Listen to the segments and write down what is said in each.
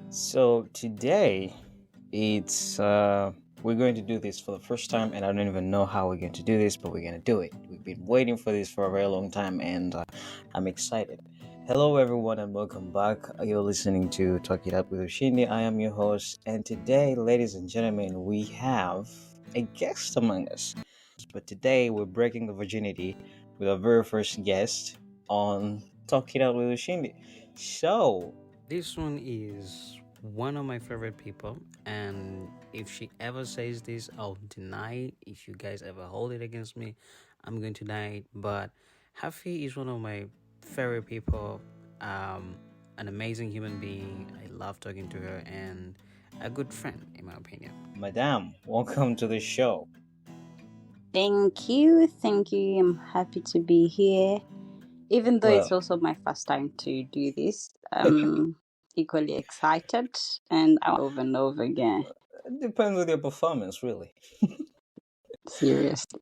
So today, it's we're going to do this for the first time, and I don't even know how we're going to do this, but we're going to do it. We've been waiting for this for a very long time, and I'm excited. Hello, everyone, and welcome back. You're listening to Talk It Up with Ushindi. I am your host, and today, ladies and gentlemen, we have a guest among us. But today, we're breaking the virginity with our very first guest on Talk It Out with Ushindi. So, This one is one of my favorite people, and if she ever says this, I'll deny it. If you guys ever hold it against me, I'm going to deny it. But Hafi is one of my favorite people, an amazing human being. I love talking to her, and a good friend, in my opinion. Madame, welcome to the show. Thank you. Thank you. I'm happy to be here. Even though it's Well, also my first time to do this, I'm equally excited and I want over and over again. it depends on your performance, really. Seriously.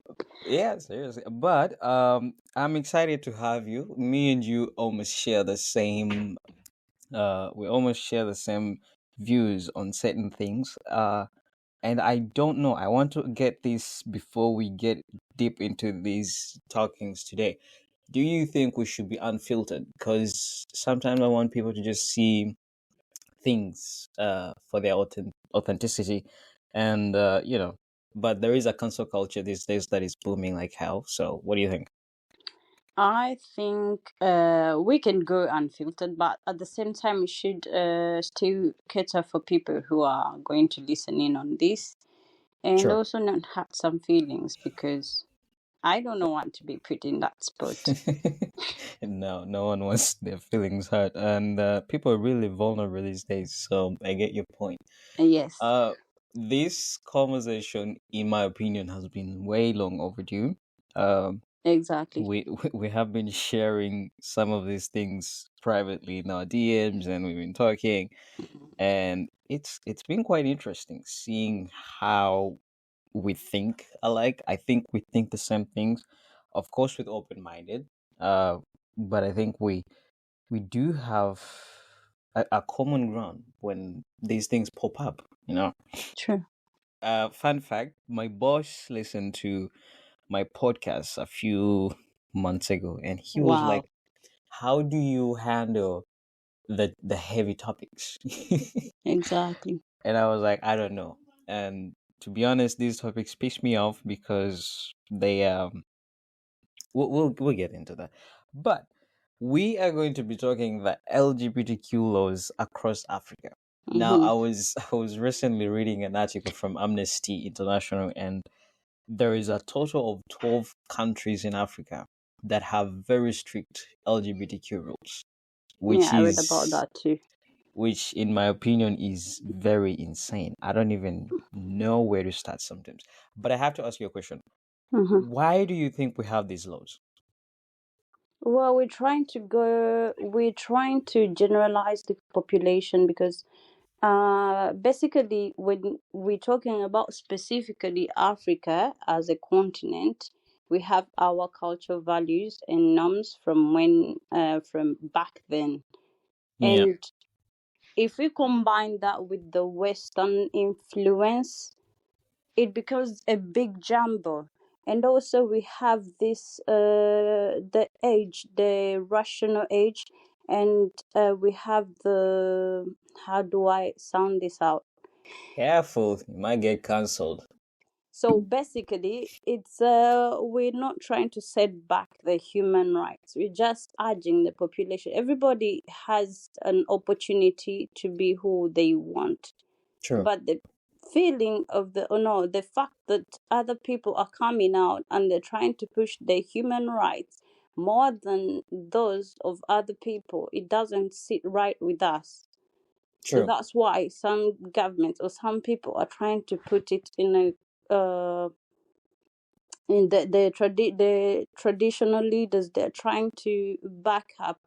Yeah, seriously. But I'm excited to have you. Me and you almost share the same. We almost share the same views on certain things. And I don't know. I want to get this before we get deep into these talkings today. Do you think we should be unfiltered? Because sometimes I want people to just see things for their authenticity, and but there is a cancel culture these days that is booming like hell. So what do you think? I think we can go unfiltered, but at the same time, we should still cater for people who are going to listen in on this and Sure. also not hurt some feelings because I don't want to be put in that spot. No one wants their feelings hurt, and people are really vulnerable these days, so I get your point. Yes, uh this conversation, in my opinion, has been way long overdue. um exactly. we have been sharing some of these things privately in our DMs, and we've been talking, and it's been quite interesting seeing how we think alike. I think we think the same things, of course, with open-minded, uh but I think we do have a common ground when these things pop up, you know. True. Fun fact, my boss listened to my podcast a few months ago, and he was Wow. like, how do you handle the heavy topics? Exactly. And I was like, I don't know. And to be honest, these topics piss me off because they we'll get into that. But we are going to be talking the LGBTQ laws across Africa. Now, Mm-hmm. I was recently reading an article from Amnesty International, and there is a total of 12 countries in Africa that have very strict LGBTQ rules, Yeah, which I read about is that too. which in my opinion is very insane. I don't even know where to start sometimes. But I have to ask you a question. Mm-hmm. Why do you think we have these laws? Well, we're trying to generalize the population because basically when we're talking about specifically Africa as a continent, we have our cultural values and norms from back then. Yeah. And if we combine that with the Western influence, it becomes a big jumble. And also we have this the rational age, and we have the, how do I sound this out? Careful, you might get cancelled. So basically it's we're not trying to set back the human rights, we're just urging the population, everybody has an opportunity to be who they want. True. But the feeling of the, oh no, the fact that other people are coming out and they're trying to push their human rights more than those of other people, it doesn't sit right with us. So True. that's why some governments or some people are trying to put it in a in the traditional leaders, they're trying to back up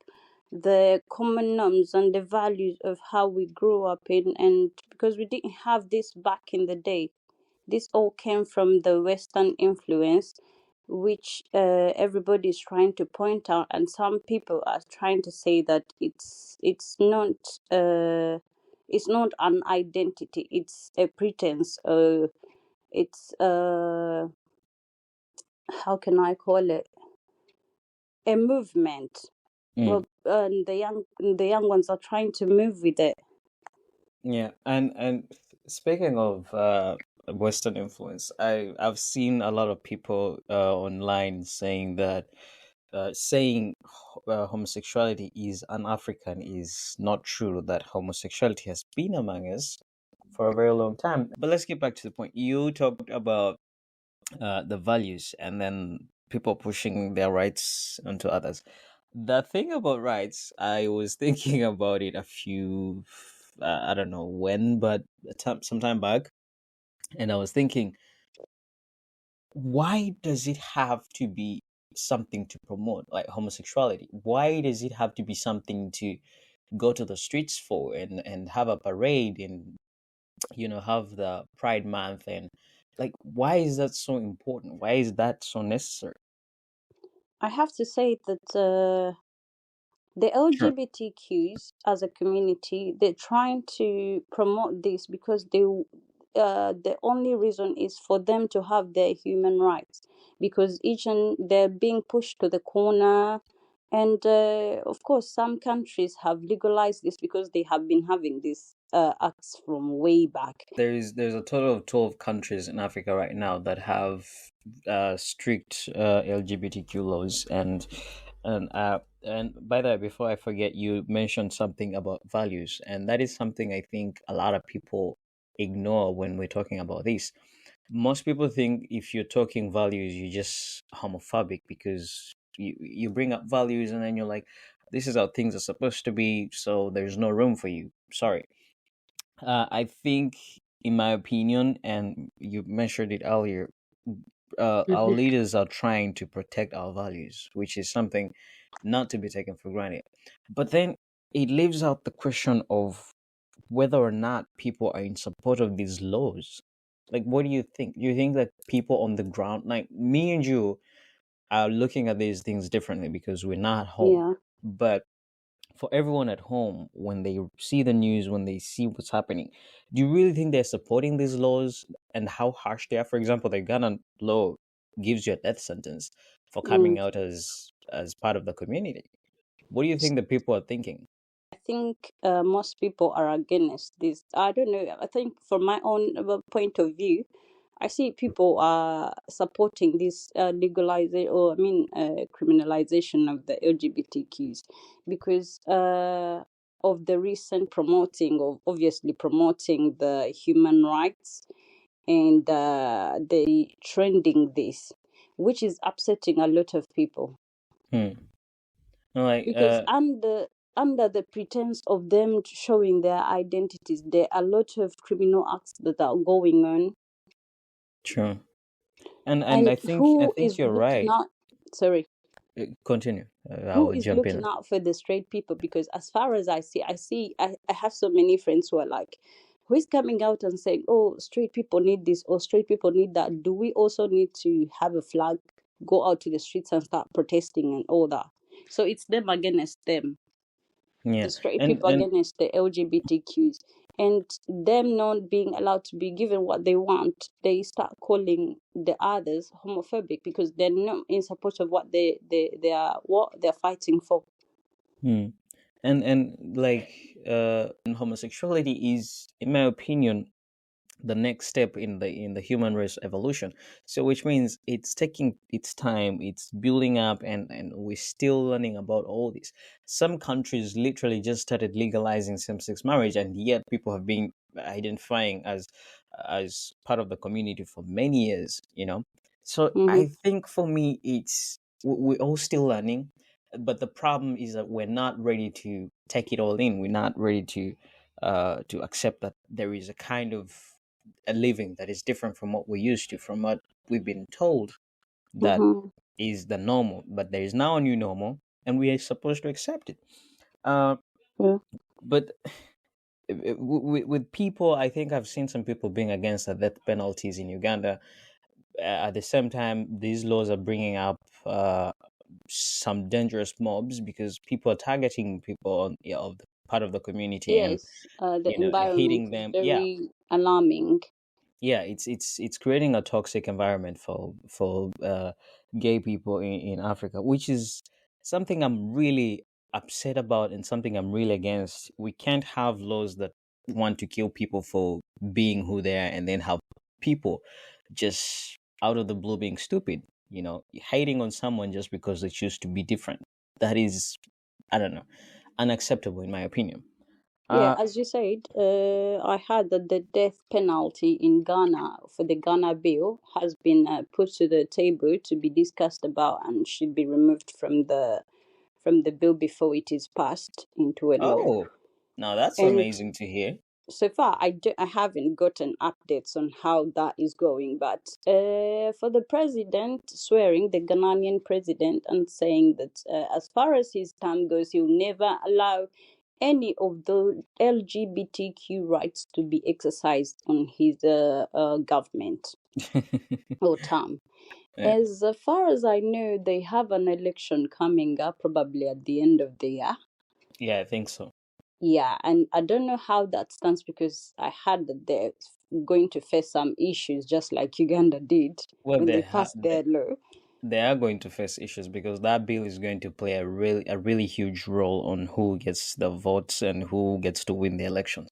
the common norms and the values of how we grew up in, and because we didn't have this back in the day, this all came from the Western influence, which everybody is trying to point out, and some people are trying to say that it's not It's not an identity, it's a pretense. It's how can I call it, a movement. Mm. Well, the young ones are trying to move with it. Yeah, and speaking of Western influence, I've seen a lot of people online saying that homosexuality is an African is not true. That homosexuality has been among us for a very long time. But let's get back to the point. You talked about the values and then people pushing their rights onto others. The thing about rights, I was thinking about it a few, I don't know when, but some time back, and I was thinking, why does it have to be something to promote, like homosexuality? Why does it have to be something to go to the streets for and have a parade and have the Pride Month and like why is that so important? Why is that so necessary? I have to say that the Sure. LGBTQs as a community, they're trying to promote this because the only reason is for them to have their human rights, because each and they're being pushed to the corner. And of course, some countries have legalized this because they have been having these acts from way back. There's a total of 12 countries in Africa right now that have strict LGBTQ laws and by the way, before I forget, you mentioned something about values, and that is something I think a lot of people ignore when we're talking about this. Most people think if you're talking values, you're just homophobic because you bring up values and then you're like, this is how things are supposed to be, so there's no room for you. Sorry. I think, in my opinion, and you mentioned it earlier, our Mhm. leaders are trying to protect our values, which is something not to be taken for granted. But then it leaves out the question of whether or not people are in support of these laws. Like, what do you think? Do you think that people on the ground, like me and you, are looking at these things differently because we're not home? Yeah. But for everyone at home, when they see the news, when they see what's happening, do you really think they're supporting these laws and how harsh they are? For example, the Ghana law gives you a death sentence for Mm. coming out as part of the community. What do you think the people are thinking? I think most people are against this. I don't know. I think from my own point of view, I see people are supporting this legalization, or I mean criminalization of the LGBTQs, because of the recent promoting of obviously promoting the human rights, and they trending this, which is upsetting a lot of people, Hmm. Like, because under the pretense of them showing their identities, there are a lot of criminal acts that are going on. true. And And I who think is you're looking right. out, sorry, Continue. I who will is jump looking in. out for the straight people? Because as far as I have so many friends who are like, who is coming out and saying, oh, straight people need this or straight people need that? Do we also need to have a flag, go out to the streets and start protesting and all that? So it's them against them, the Yeah. straight And people against the LGBTQs, and them not being allowed to be given what they want, they start calling the others homophobic because they're not in support of what they are, what they're fighting for. hmm. And like homosexuality is, in my opinion, the next step in the human race evolution. So which means it's taking its time, it's building up, and we're still learning about all this. Some countries literally just started legalizing same-sex marriage, and yet people have been identifying as part of the community for many years, so Mm-hmm. I think for me it's we're all still learning, but the problem is that we're not ready to take it all in. We're not ready to accept that there is a kind of a living that is different from what we're used to, from what we've been told that Mm-hmm. is the normal. But there is now a new normal, and we are supposed to accept it. Uh, Yeah. but with people, I think I've seen some people being against the death penalties in Uganda. At the same time, these laws are bringing up some dangerous mobs because people are targeting people of the part of the community, and Yes, the environment hating is them. Yeah, very alarming. yeah, it's creating a toxic environment for gay people in Africa, which is something I'm really upset about and something I'm really against. We can't have laws that want to kill people for being who they are, and then have people just out of the blue being stupid, hating on someone just because they choose to be different. That is, I don't know, unacceptable in my opinion. Yeah, uh as you said, I heard that the death penalty in Ghana for the Ghana bill has been put to the table to be discussed about and should be removed from the bill before it is passed into a law. oh, now that's And amazing to hear. so far, I haven't gotten updates on how that is going. But for the president swearing, the Ghanaian president, and saying that as far as his term goes, he'll never allow any of the LGBTQ rights to be exercised on his government or term. Yeah, As far as I know, they have an election coming up probably at the end of the year. yeah, I think so. Yeah, and I don't know how that stands because I heard that they're going to face some issues just like Uganda did Well, when they passed their law. they are going to face issues because that bill is going to play a really huge role on who gets the votes and who gets to win the elections.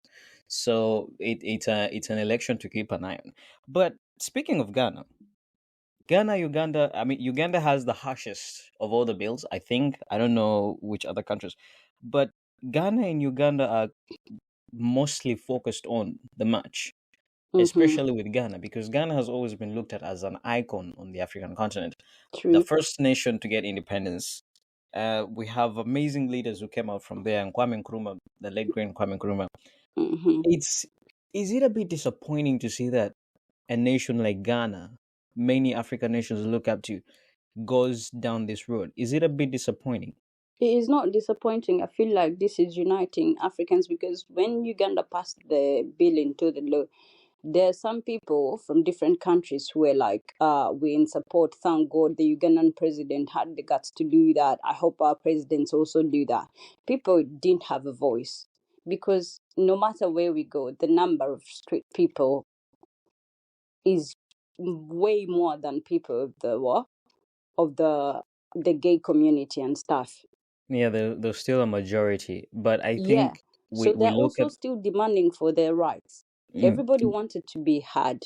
So it's an election to keep an eye on. But speaking of Ghana, Uganda, I mean, Uganda has the harshest of all the bills, I think. I don't know which other countries, but Ghana and Uganda are mostly focused on the match, Mm-hmm. especially with Ghana, because Ghana has always been looked at as an icon on the African continent, the True. first nation to get independence. We have amazing leaders who came out from there, and Kwame Nkrumah, the late great Kwame Nkrumah. Mm-hmm. It's Is it a bit disappointing to see that a nation like Ghana, many African nations look up to, goes down this road? Is it a bit disappointing? It is not disappointing. I feel like this is uniting Africans because when Uganda passed the bill into the law, there are some people from different countries who were like, we're in support. Thank God the Ugandan president had the guts to do that. I hope our presidents also do that. People didn't have a voice because no matter where we go, the number of street people is way more than people of the what? Of the gay community and stuff. Yeah, there's still a majority, but I Yeah. think we, So we they're look also at. still demanding for their rights. Mm, Everybody wanted to be heard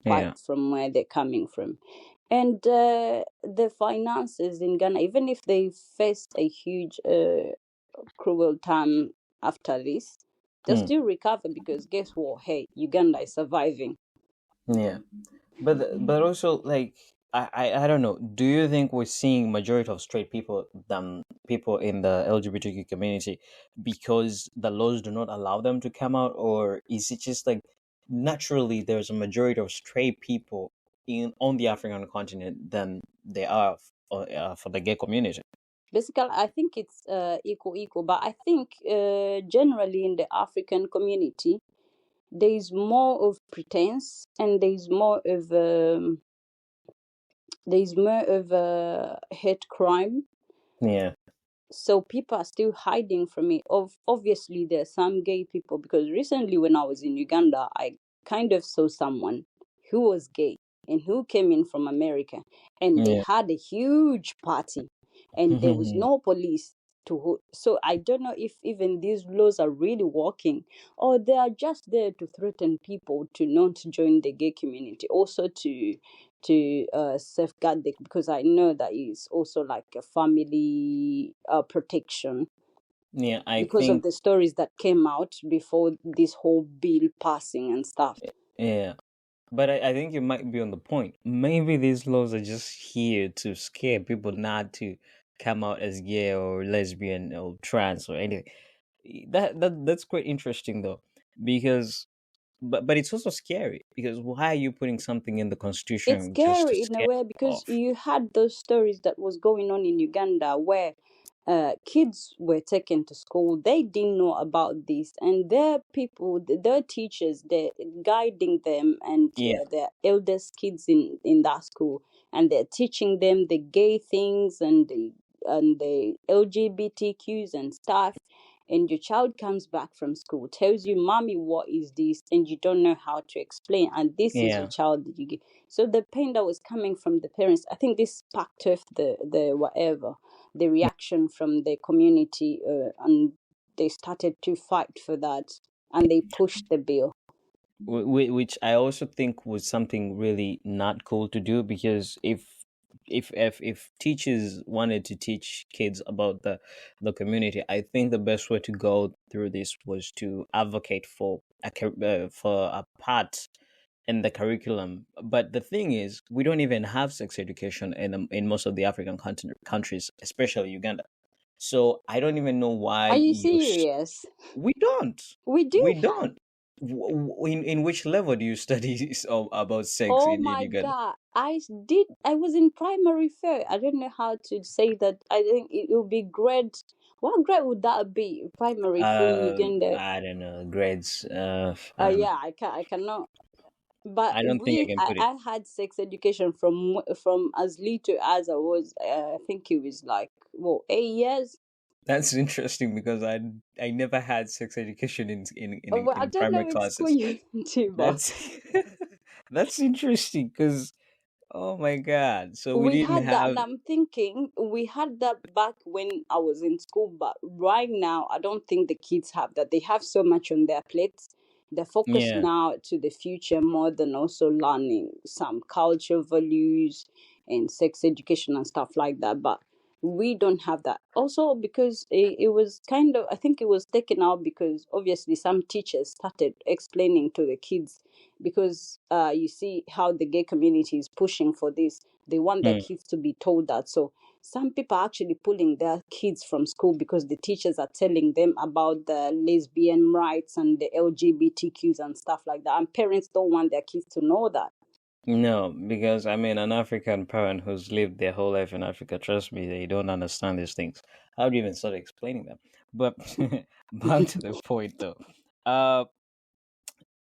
yeah, despite from where they're coming from. And the finances in Ghana, even if they faced a huge cruel time after this, they'll mm, still recover because guess what? Hey, Uganda is surviving. yeah. But also, like, I don't know. Do you think we're seeing majority of straight people than people in the LGBTQ community because the laws do not allow them to come out, or is it just like naturally there's a majority of straight people in on the African continent than they are for the gay community? Basically, I think it's equal, but I think generally in the African community, there is more of pretense and there is more of a hate crime, Yeah, so people are still hiding from it. Obviously, there are some gay people because recently when I was in Uganda, I kind of saw someone who was gay and who came in from America, and they yeah. had a huge party, and there was no police to so I don't know if even these laws are really working or they are just there to threaten people to not join the gay community, also to safeguard the, because I know that is also like a family protection Yeah, I because of think. the stories that came out before this whole bill passing and stuff. Yeah. But I think you might be on the point. Maybe these laws are just here to scare people not to come out as gay or lesbian or trans or anything. That's quite interesting though, because but it's also scary because why are you putting something in the It's constitution just to scary in a scare way people because off? you had those stories that was going on in Uganda where kids were taken to school. They didn't know about this, and their people, their teachers, they're guiding them and Yeah, their eldest kids in that school, and they're teaching them the gay things and the LGBTQs and stuff. and your child comes back from school, tells you, "Mommy, what is this?" and you don't know how to explain, and this is your Yeah. child that you give. So the pain that was coming from the parents, I think this sparked off the whatever, the reaction from the community, and they started to fight for that, and they pushed the bill. Which I also think was something really not cool to do, because if teachers wanted to teach kids about the community, I think the best way to go through this was to advocate for for a part in the curriculum. But the thing is, we don't even have sex education in most of the African countries, especially Uganda. So I don't even know why Are you you. serious? We don't. We do We have. don't. In which level do you study about sex Oh in my Uganda? God. I was in primary fair. I don't know how to say that. I think it will be grade. What grade would that be? Primary for in Uganda. I don't know, grades. I don't know. Yeah, I cannot. But I don't think I can put it. I had sex education from as little as I was. I think it was like, well, 8 years. That's interesting, because I never had sex education Well, I in don't know primary which school classes. you went to, but That's that's interesting, because oh my god, so we we didn't had that, have. and I'm thinking we had that back when I was in school, but right now I don't think the kids have that. They have so much on their plates. They're focused Yeah. now to the future more than also learning some cultural values and sex education and stuff like that. But we don't have that. Also, because it was kind of, I think it was taken out because obviously some teachers started explaining to the kids, because you see how the gay community is pushing for this. They want their Hmm. kids to be told that. So some people are actually pulling their kids from school because the teachers are telling them about the lesbian rights and the LGBTQs and stuff like that. And parents don't want their kids to know that. No, because I mean, an African parent who's lived their whole life in Africa, trust me, they don't understand these things. How do you even start explaining them? But back to the point, though. Uh,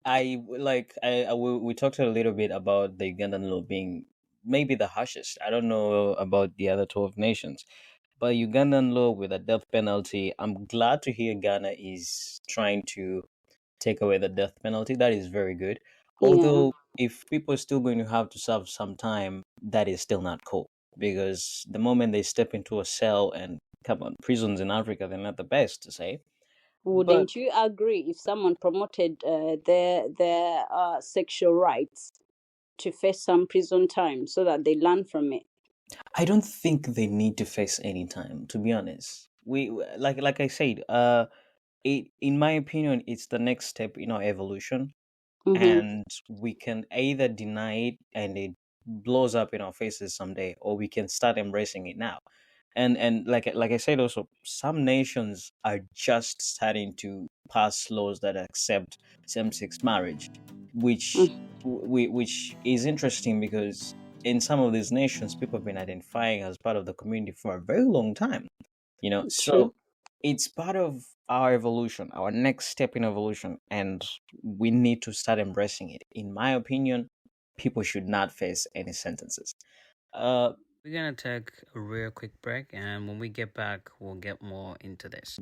we talked a little bit about the Ugandan law being maybe the harshest. I don't know about the other 12 nations, but Ugandan law with a death penalty. I'm glad to hear Ghana is trying to take away the death penalty. That is very good. Yeah, Although, if people are still going to have to serve some time, that is still not cool. Because the moment they step into a cell, and come on, prisons in Africa, they're not the best to say. But wouldn't you agree if someone promoted their sexual rights to face some prison time so that they learn from it? I don't think they need to face any time, to be honest. Like I said, in my opinion, it's the next step in our evolution, Mm-hmm. and we can either deny it and it blows up in our faces someday, or we can start embracing it now. And like I said, also some nations are just starting to pass laws that accept same-sex marriage, which which is interesting, because in some of these nations people have been identifying as part of the community for a very long time, True. so it's part of our evolution, our next step in evolution, and we need to start embracing it. In my opinion, people should not face any sentences. Uh, We're gonna take a real quick break, and when we get back, we'll get more into this.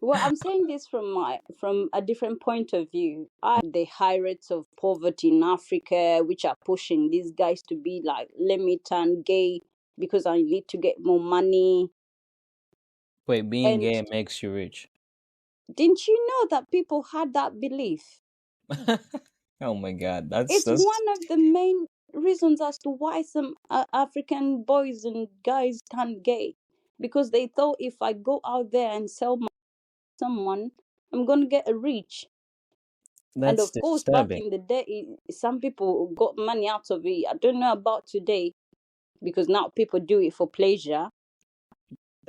Well, I'm saying this from a different point of view. The high rates of poverty in Africa, which are pushing these guys to be like, let me turn gay because I need to get more money. Wait, being And gay makes you rich? didn't you know that people had that belief? Oh my god, that's It's that's one of the main reasons as to why some African boys and guys turn gay, because they thought if I go out there and sell someone, I'm gonna get a rich. And that's of course, back disturbing. in the day, some people got money out of it. I don't know about today, because now people do it for pleasure.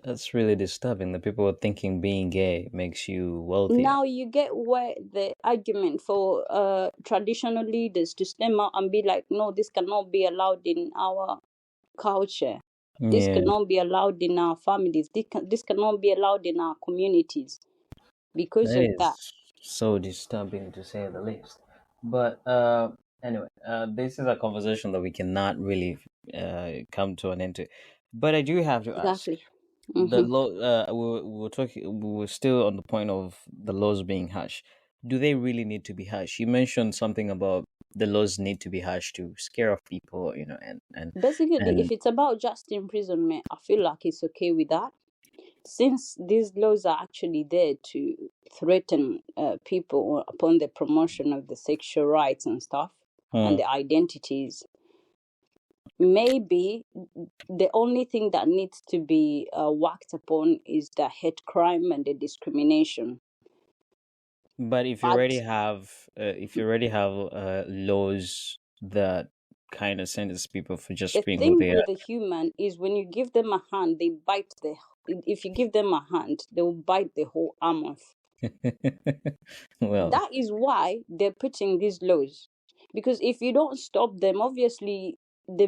That's really disturbing. The people are thinking being gay makes you wealthier. Now you get where the argument for traditional leaders to stem out and be like, no, this cannot be allowed in our culture. This Yeah, cannot be allowed in our families. This cannot be allowed in our communities because that of that. is so disturbing, to say the least. But Anyway, this is a conversation that we cannot really come to an end to. But I do have to ask Exactly. the Hmm. law. We were talking. We were still on the point of the laws being harsh. Do they really need to be harsh? You mentioned something about the laws need to be harsh to scare off people, Basically, if and it's about just imprisonment, I feel like it's okay with that. Since these laws are actually there to threaten people upon the promotion of the sexual rights and stuff and Hmm. the identities, maybe the only thing that needs to be worked upon is the hate crime and the discrimination. But But if you already have laws that kind of sentence people for the just being who thing they are, with the human is when you give them a hand, they bite the. If you give them a hand, they will bite the whole arm off. well, That is why they're putting these laws, because if you don't stop them, obviously the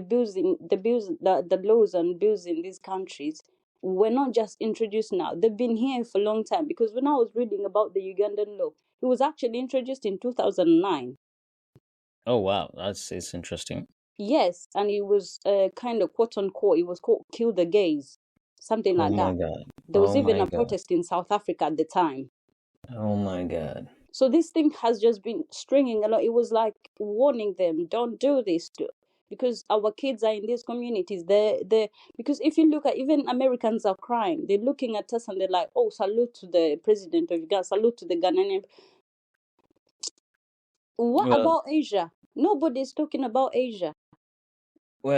laws and bills in these countries were not just introduced now, they've been here for a long time. Because when I was reading about the Ugandan law, it was actually introduced in 2009. oh wow, that's it's interesting. Yes, and it was kind of quote unquote, it was called kill the gays, something Oh like my that. god, There was oh even my a god, protest in South Africa at the time. oh my god. So this thing has just been stringing a lot. It was like warning them, don't do this, because our kids are in these communities. They because if you look at, even Americans are crying. They're looking at us and they're like, oh, salute to the president of Uganda, salute to the Ghanaian. What Well, about Asia? Nobody's talking about Asia.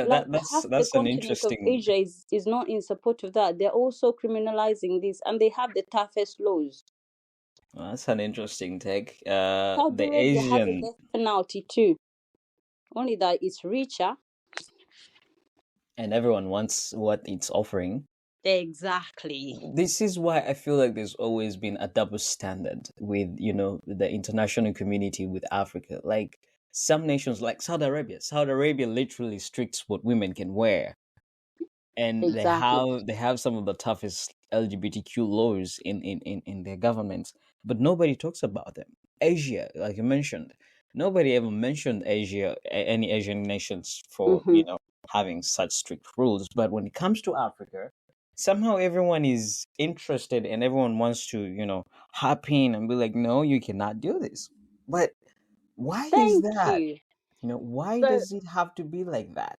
Like half the that's an continent of interesting. Asia is not in support of that. They're also criminalizing this, and they have the toughest laws. That's an interesting take. Saudi The Arabia has a Asian death penalty too, only that it's richer. and everyone wants what it's offering. Exactly. This is why I feel like there's always been a double standard with the international community with Africa. Like some nations, like Saudi Arabia literally restricts what women can wear, and Exactly. they have some of the toughest LGBTQ laws in their governments, but nobody talks about them. Asia, like you mentioned, nobody ever mentioned any Asian nations for Mm-hmm. having such strict rules. But when it comes to Africa, somehow everyone is interested and everyone wants to hop in and be like, no, you cannot do this. But why is Thank that? you. Why So does it have to be like that?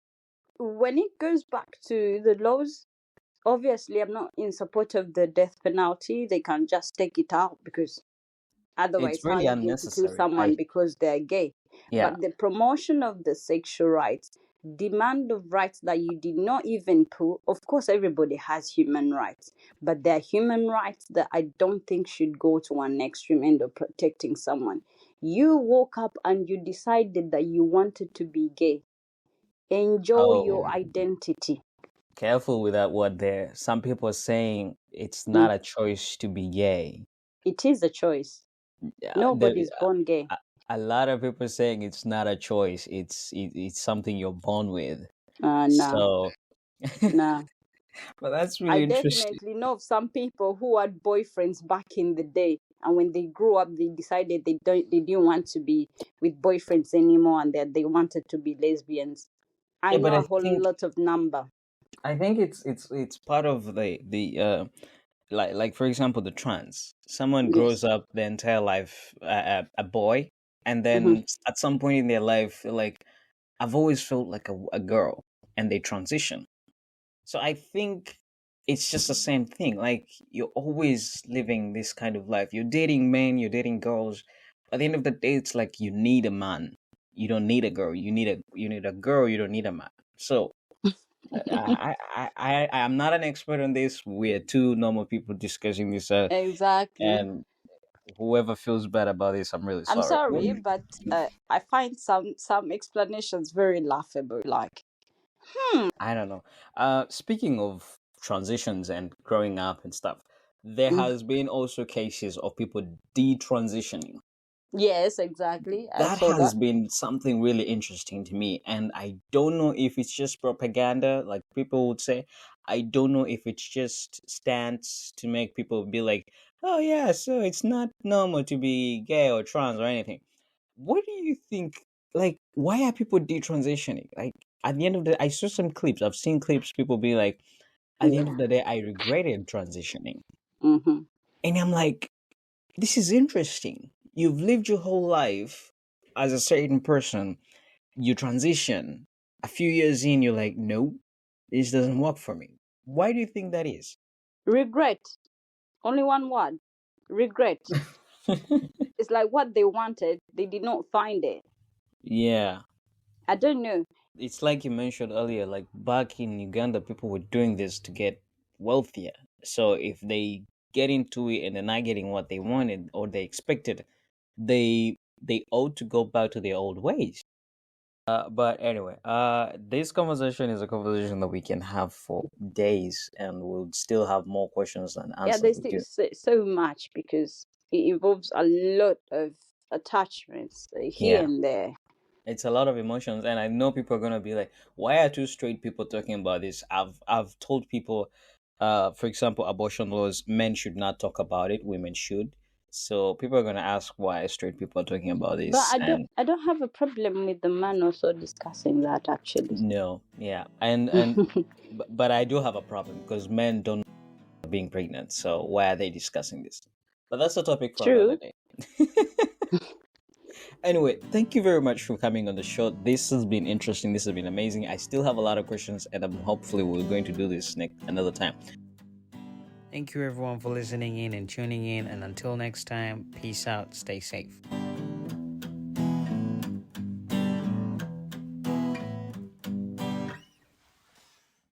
when it goes back to the laws, obviously I'm not in support of the death penalty. They can just take it out, because It's otherwise, how are really you going to kill unnecessary. someone because they're gay? Yeah. But the promotion of the sexual rights, demand of rights that you did not even put, of course, everybody has human rights, but there are human rights that I don't think should go to an extreme end of protecting someone. You woke up and you decided that you wanted to be gay. Enjoy your Oh, identity. careful with that word there. Some people are saying it's Mm, not a choice to be gay. it is a choice. Yeah, Nobody's born gay. a lot of people are saying it's not a choice. It's something you're born with. Nah, So, nah. but that's I really interesting. definitely know of some people who had boyfriends back in the day, and when they grew up, they decided they didn't want to be with boyfriends anymore, and that they wanted to be lesbians. I Yeah, but know a whole lot of number. I think it's part of the like for example the trans. Someone Yes. grows up their entire life a boy, and Mm-hmm. then at some point in their life, like I've always felt like a girl, and they transition. So I think it's just the same thing. Like you're always living this kind of life. You're dating men, you're dating girls. At the end of the day, it's like you need a man. You don't need a girl. You need a girl. You don't need a man. So I'm not an expert on this. We're two normal people discussing this, Exactly. and whoever feels bad about this, I'm really I'm sorry. sorry, but I find some explanations very laughable. Like, I don't know. Speaking of transitions and growing up and stuff, there mm, has been also cases of people detransitioning. yes, exactly. I That saw has that. been something really interesting to me, and I don't know if it's just propaganda, like people would say. I don't know if it's just stance to make people be like, "Oh yeah, so it's not normal to be gay or trans or anything." What do you think? like, why are people detransitioning? Like, at the end of the, I saw some clips. I've seen clips. People be like, at the end of the day, I regretted transitioning, Mm-hmm. and I'm like, this is interesting. You've lived your whole life as a certain person. You transition. A few years in, you're like, no, this doesn't work for me. Why do you think that is? Regret. Only one word. Regret. It's like what they wanted, they did not find it. Yeah. I don't know. It's like you mentioned earlier, like back in Uganda, people were doing this to get wealthier. So if they get into it and they're not getting what they wanted or they expected, they ought to go back to their old ways. But anyway, this conversation is a conversation that we can have for days, and we'll still have more questions and Yeah, answers there's with still you. so much because it involves a lot of attachments here Yeah, and there. it's a lot of emotions, and I know people are gonna be like, "Why are two straight people talking about this?" I've told people, for example, abortion laws, men should not talk about it, women should. So people are gonna ask why straight people are talking about But this, and I don't have a problem with the man also discussing that actually. no, yeah, and but I do have a problem because men don't know being pregnant. So why are they discussing this? But that's a topic for another True. day. Anyway, thank you very much for coming on the show. This has been interesting. This has been amazing. I still have a lot of questions, and hopefully we're going to do this next another time. Thank you everyone for listening in and tuning in. And until next time, peace out. Stay safe.